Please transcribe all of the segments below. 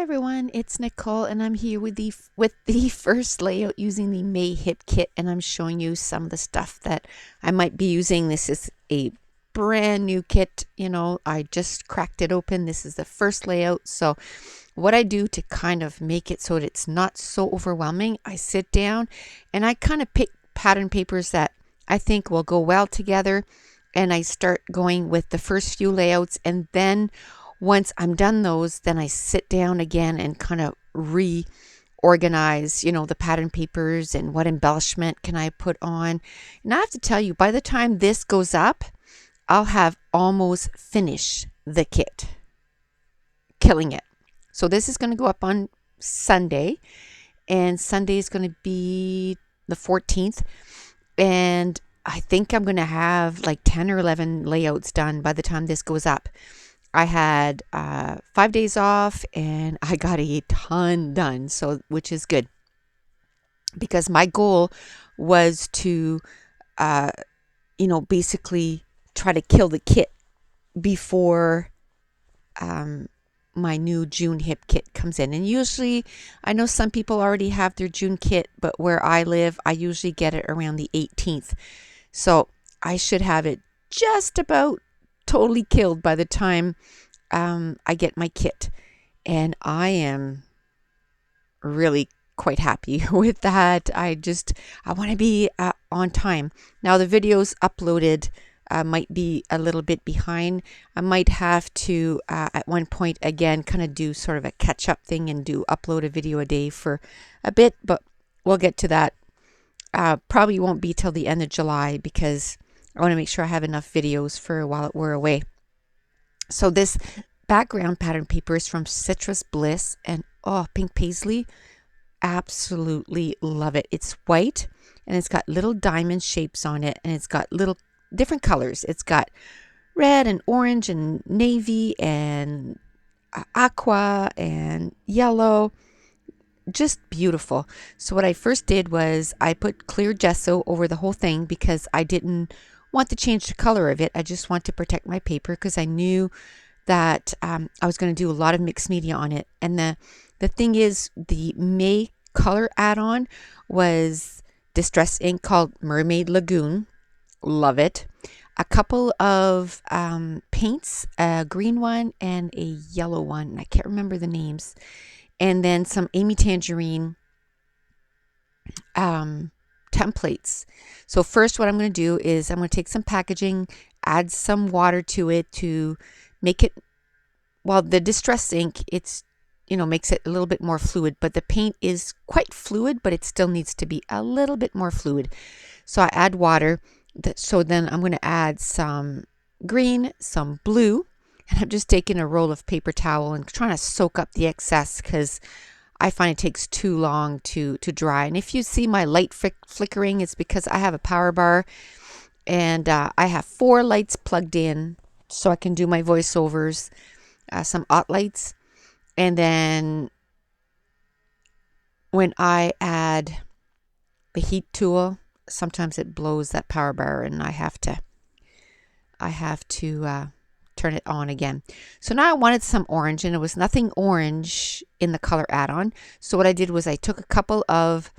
Hi everyone, it's Nicole and I'm here with the first layout using the May Hip Kit, and I'm showing you some of the stuff that I might be using. This is a brand new kit, I just cracked it open. This is the first layout. So what I do to kind of make it so that it's not so overwhelming, I sit down and I kind of pick pattern papers that I think will go well together, and I start going with the first few layouts, and then once I'm done those, then I sit down again and kind of reorganize, the pattern papers and what embellishment can I put on. And I have to tell you, by the time this goes up, I'll have almost finished the kit. Killing it. So this is going to go up on Sunday, and Sunday is going to be the 14th. And I think I'm going to have like 10 or 11 layouts done by the time this goes up. I had 5 days off and I got a ton done, so which is good, because my goal was to basically try to kill the kit before my new June hip kit comes in. And usually, I know some people already have their June kit, but where I live, I usually get it around the 18th. So I should have it just about totally killed by the time I get my kit. And I am really quite happy with that. I want to be on time. Now the videos uploaded might be a little bit behind. I might have to at one point again kind of do sort of a catch up thing and upload a video a day for a bit, but we'll get to that. Probably won't be till the end of July, because I want to make sure I have enough videos for while we're away. So this background pattern paper is from Citrus Bliss, and pink paisley. Absolutely love it. It's white and it's got little diamond shapes on it, and it's got little different colors. It's got red and orange and navy and aqua and yellow. Just beautiful. So what I first did was I put clear gesso over the whole thing, because I didn't want to change the color of it. I just want to protect my paper, because I knew that I was going to do a lot of mixed media on it. And the thing is, the May color add-on was distress ink called Mermaid Lagoon. Love it. A couple of paints, a green one and a yellow one. I can't remember the names. And then some Amy Tangerine templates. So first what I'm going to do is I'm going to take some packaging, add some water to it to make it, well, the distress ink, it's makes it a little bit more fluid, but the paint is quite fluid, but it still needs to be a little bit more fluid. So I add water. So then I'm going to add some green, some blue, and I'm just taking a roll of paper towel and trying to soak up the excess, because I find it takes too long to dry. And if you see my light flickering, it's because I have a power bar, and I have 4 lights plugged in so I can do my voiceovers, some OT lights. And then when I add the heat tool, sometimes it blows that power bar and I have to turn it on again. So now I wanted some orange, and it was nothing orange in the color add-on. So what I did was I took a couple of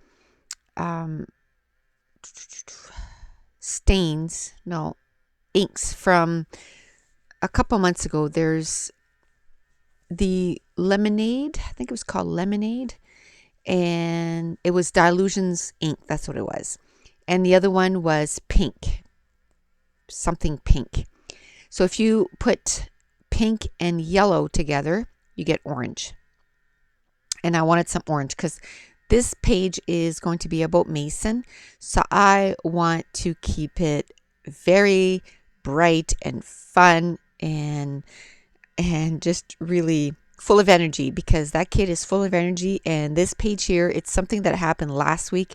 inks from a couple months ago. There's the lemonade, I think it was called lemonade, and it was Dilutions ink, that's what it was. And the other one was pink, something pink. So if you put pink and yellow together, you get orange. And I wanted some orange because this page is going to be about Mason. So I want to keep it very bright and fun and just really full of energy, because that kid is full of energy. And this page here, it's something that happened last week,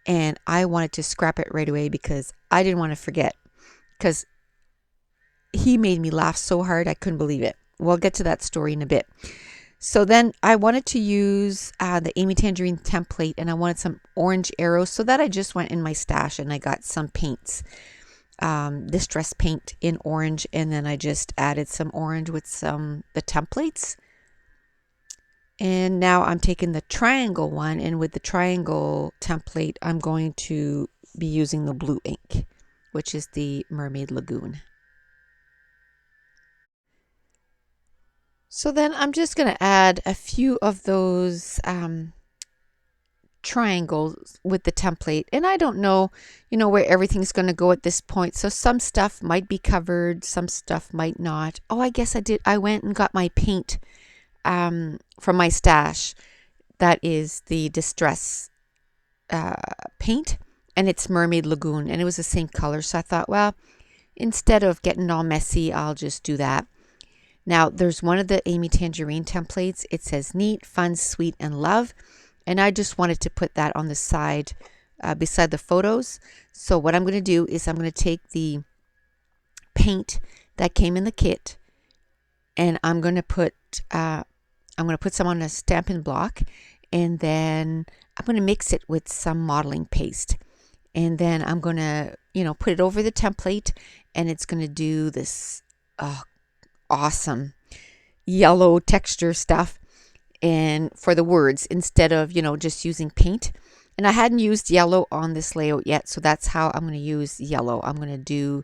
and I wanted to scrap it right away because I didn't want to forget, because he made me laugh so hard I couldn't believe it. We'll get to that story in a bit. So then I wanted to use the Amy Tangerine template, and I wanted some orange arrows, so that I just went in my stash and I got some paints, distress paint in orange, and then I just added some orange with the templates. And now I'm taking the triangle one, and with the triangle template, I'm going to be using the blue ink, which is the Mermaid Lagoon. So then I'm just going to add a few of those triangles with the template, and I don't know, where everything's going to go at this point. So some stuff might be covered, some stuff might not. Oh, I guess I did. I went and got my paint from my stash. That is the Distress paint, and it's Mermaid Lagoon, and it was the same color. So I thought, well, instead of getting all messy, I'll just do that. Now, there's one of the Amy Tangerine templates. It says neat, fun, sweet, and love. And I just wanted to put that on the side beside the photos. So what I'm going to do is I'm going to take the paint that came in the kit, and I'm going to put some on a Stampin' Block, and then I'm going to mix it with some modeling paste. And then I'm going to, put it over the template, and it's going to do this awesome yellow texture stuff and for the words instead of just using paint. And I hadn't used yellow on this layout yet, so that's how I'm going to use yellow. I'm going to do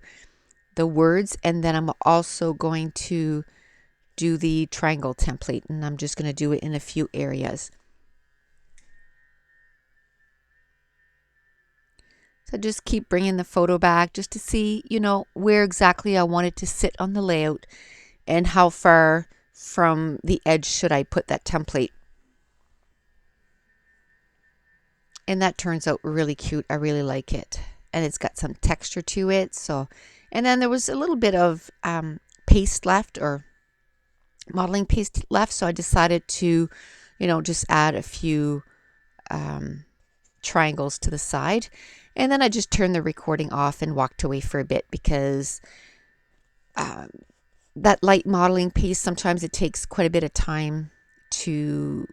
the words, and then I'm also going to do the triangle template, and I'm just going to do it in a few areas. So just keep bringing the photo back just to see where exactly I want it to sit on the layout, and how far from the edge should I put that template. And that turns out really cute. I really like it. And it's got some texture to it. And then there was a little bit of paste left, or modeling paste left. So I decided to, just add a few triangles to the side. And then I just turned the recording off and walked away for a bit, because that light modeling paste, sometimes it takes quite a bit of time to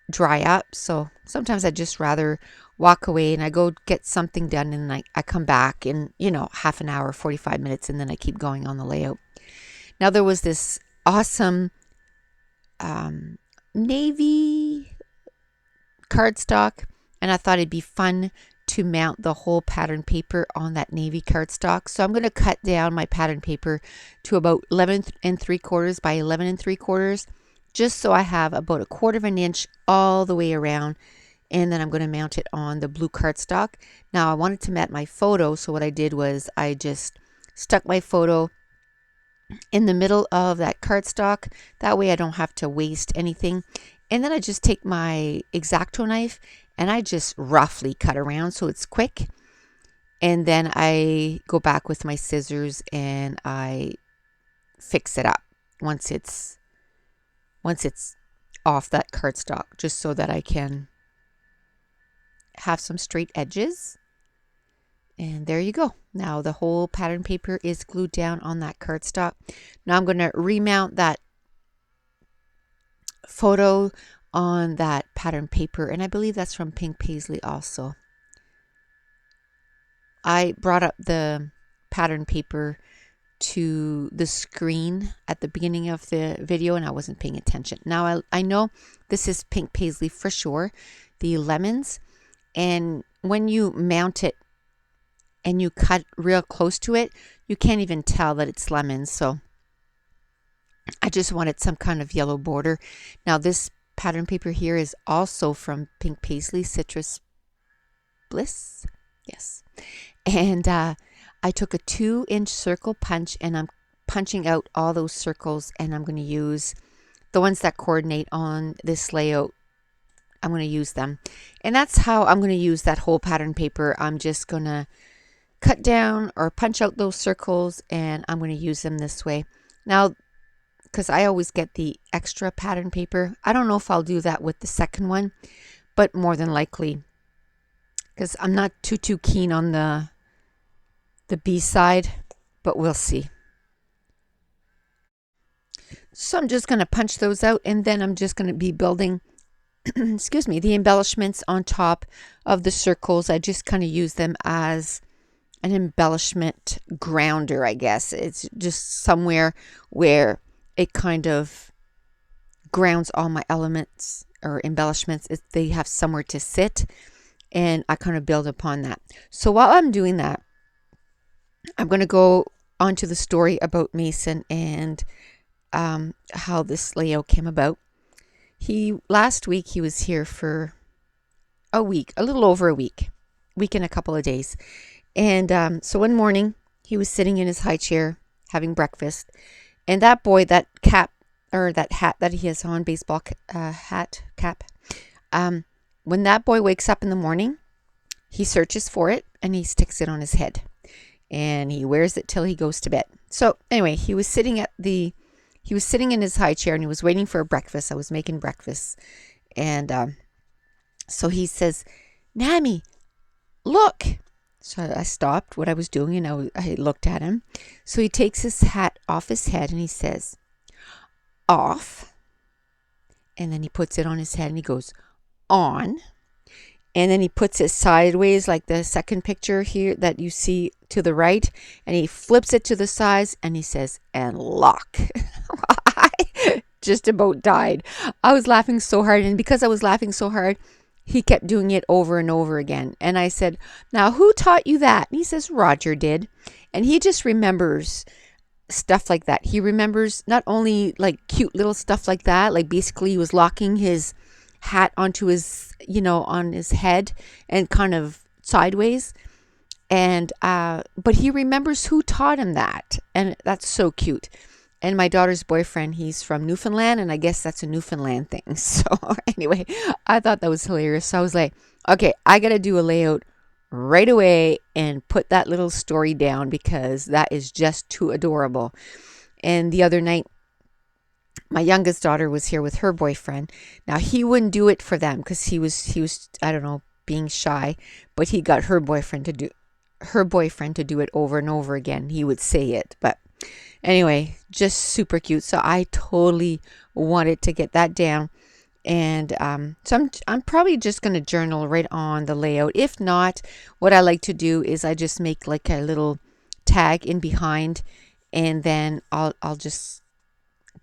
dry up. So sometimes I just rather walk away and I go get something done, and I come back in, half an hour, 45 minutes, and then I keep going on the layout. Now there was this awesome navy cardstock, and I thought it'd be fun to mount the whole pattern paper on that navy cardstock. So I'm going to cut down my pattern paper to about 11 3/4 by 11 3/4, just so I have about 1/4 of an inch all the way around. And then I'm going to mount it on the blue cardstock. Now I wanted to mount my photo, so what I did was I just stuck my photo in the middle of that cardstock. That way I don't have to waste anything. And then I just take my X-Acto knife and I just roughly cut around so it's quick. And then I go back with my scissors and I fix it up once it's off that cardstock, just so that I can have some straight edges. And there you go. Now the whole pattern paper is glued down on that cardstock. Now I'm going to remount that photo on that pattern paper, and I believe that's from Pink Paisley also. I brought up the pattern paper to the screen at the beginning of the video, and I wasn't paying attention. Now I know this is Pink Paisley for sure, the lemons, and when you mount it and you cut real close to it, you can't even tell that it's lemons. So I just wanted some kind of yellow border. Now this pattern paper here is also from Pink Paisley, Citrus Bliss. Yes. And I took a 2-inch circle punch, and I'm punching out all those circles, and I'm going to use the ones that coordinate on this layout. I'm going to use them. And that's how I'm going to use that whole pattern paper. I'm just going to cut down or punch out those circles, and I'm going to use them this way. Now, because I always get the extra pattern paper, I don't know if I'll do that with the second one, but more than likely, because I'm not too keen on the B side, but we'll see. So I'm just going to punch those out, and then I'm just going to be building excuse me, the embellishments on top of the circles. I just kind of use them as an embellishment grounder, I guess. It's just somewhere where it kind of grounds all my elements or embellishments, they have somewhere to sit, and I kind of build upon that. So while I'm doing that, I'm going to go onto the story about Mason and how this layout came about. Last week he was here for a week, a little over a week and a couple of days. And so one morning he was sitting in his high chair having breakfast, and that boy, that cap or that hat that he has on, baseball cap, when that boy wakes up in the morning, he searches for it and he sticks it on his head, and he wears it till he goes to bed. So anyway, he was sitting in his high chair and he was waiting for a breakfast. I was making breakfast, and so he says, "Nammy, look." So I stopped what I was doing and I looked at him. So he takes his hat off his head and he says, "Off." And then he puts it on his head and he goes, "On." And then he puts it sideways, like the second picture here that you see to the right. And he flips it to the sides and he says, "And lock." I just about died. I was laughing so hard. And because I was laughing so hard, he kept doing it over and over again. And I said, "Now, who taught you that?" And he says, "Roger did." And he just remembers stuff like that. He remembers not only like cute little stuff like that, like basically he was locking his hat onto his, on his head and kind of sideways. And, but he remembers who taught him that. And that's so cute. And my daughter's boyfriend, he's from Newfoundland, and I guess that's a Newfoundland thing. So anyway, I thought that was hilarious. So I was like, okay, I got to do a layout right away and put that little story down because that is just too adorable. And the other night, my youngest daughter was here with her boyfriend. Now, he wouldn't do it for them because he was, I don't know, being shy, but he got her boyfriend to do it over and over again. He would say it, but anyway, just super cute. So I totally wanted to get that down. And so I'm probably just going to journal right on the layout. If not, what I like to do is I just make like a little tag in behind, and then I'll just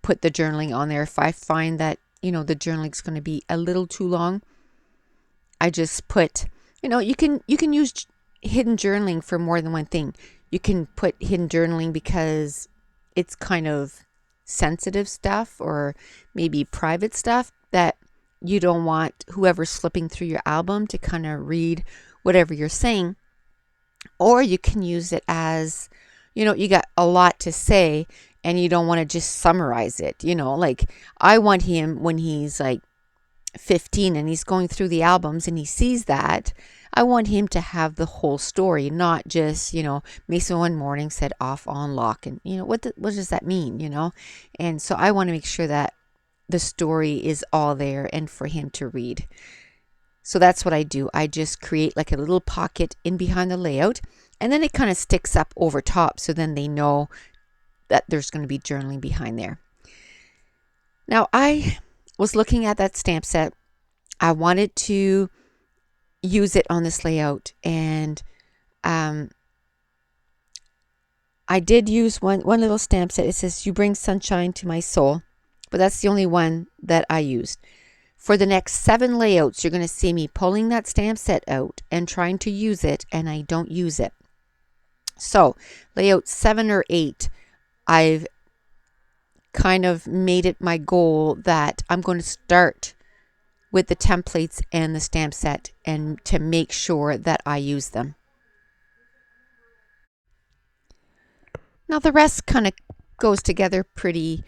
put the journaling on there. If I find that, the journaling's going to be a little too long, I just put, you can use hidden journaling for more than one thing. You can put hidden journaling because it's kind of sensitive stuff or maybe private stuff that you don't want whoever's flipping through your album to kind of read whatever you're saying. Or you can use it as, you got a lot to say and you don't want to just summarize it. Like I want him when he's like 15 and he's going through the albums and he sees that, I want him to have the whole story, not just, Mason one morning said off, on, lock, and what does that mean, And so I want to make sure that the story is all there and for him to read. So that's what I do. I just create like a little pocket in behind the layout, and then it kind of sticks up over top, so then they know that there's going to be journaling behind there. Now, I was looking at that stamp set. I wanted to use it on this layout, and I did use one little stamp set. It says, "You bring sunshine to my soul," but that's the only one that I used. For the next 7 layouts, you're going to see me pulling that stamp set out and trying to use it, and I don't use it. So layout 7 or 8, I've kind of made it my goal that I'm going to start with the templates and the stamp set and to make sure that I use them. Now the rest kind of goes together pretty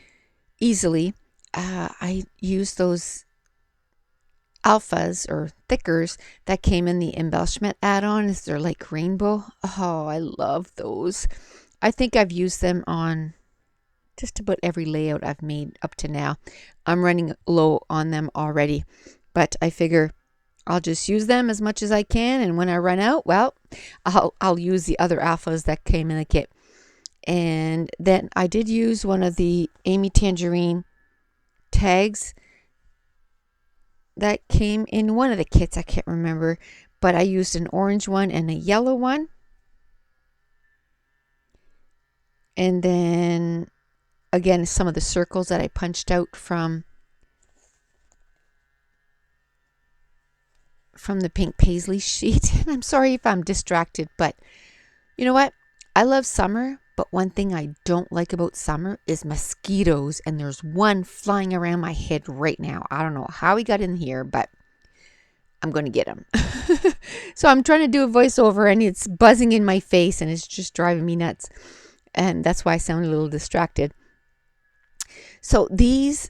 easily. I use those alphas or thickers that came in the embellishment add-ons. They're like rainbow. Oh, I love those. I think I've used them on just about every layout I've made up to now. I'm running low on them already, but I figure I'll just use them as much as I can, and when I run out, well, I'll use the other alphas that came in the kit. And then I did use one of the Amy Tangerine tags that came in one of the kits. I can't remember, but I used an orange one and a yellow one. And then again, some of the circles that I punched out from from the pink paisley sheet. And I'm sorry if I'm distracted, but you know what? I love summer, but one thing I don't like about summer is mosquitoes, and there's one flying around my head right now. I don't know how he got in here, but I'm going to get him. So I'm trying to do a voiceover, and it's buzzing in my face, and it's just driving me nuts. And that's why I sound a little distracted. So these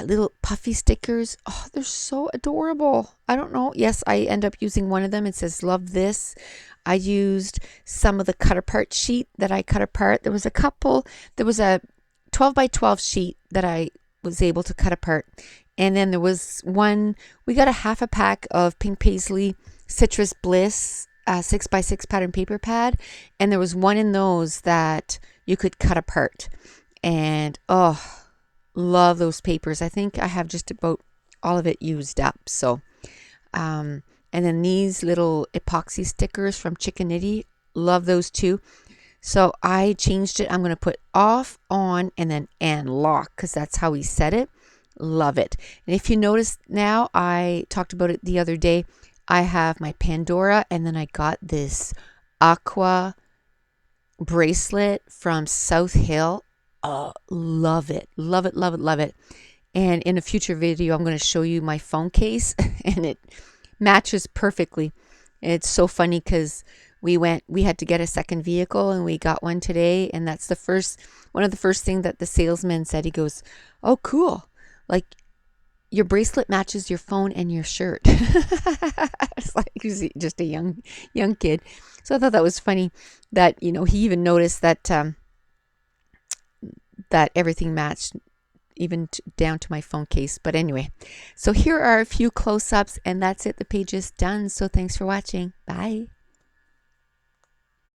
little puffy stickers, oh, they're so adorable. I don't know. Yes, I end up using one of them. It says, love this. I used some of the cut apart sheet that I cut apart. There was a 12 by 12 sheet that I was able to cut apart. And then there was one, we got a half a pack of pink paisley citrus bliss 6x6 pattern paper pad. And there was one in those that you could cut apart. And oh, love those papers. I think I have just about all of it used up. So, and then these little epoxy stickers from Chickanitty, love those too. So I changed it. I'm going to put off, on, and then and lock, because that's how we set it. Love it. And if you notice now, I talked about it the other day. I have my Pandora, and then I got this aqua bracelet from South Hill. Oh, love it. Love it, love it, love it. And in a future video, I'm going to show you my phone case, and it matches perfectly. It's so funny because we had to get a second vehicle, and we got one today. And that's one of the first things that the salesman said. He goes, oh, cool. Like, your bracelet matches your phone and your shirt. It's like he's just a young kid. So I thought that was funny that, he even noticed that that everything matched, even down to my phone case. But anyway, so here are a few close-ups, and that's it. The page is done. So thanks for watching. Bye.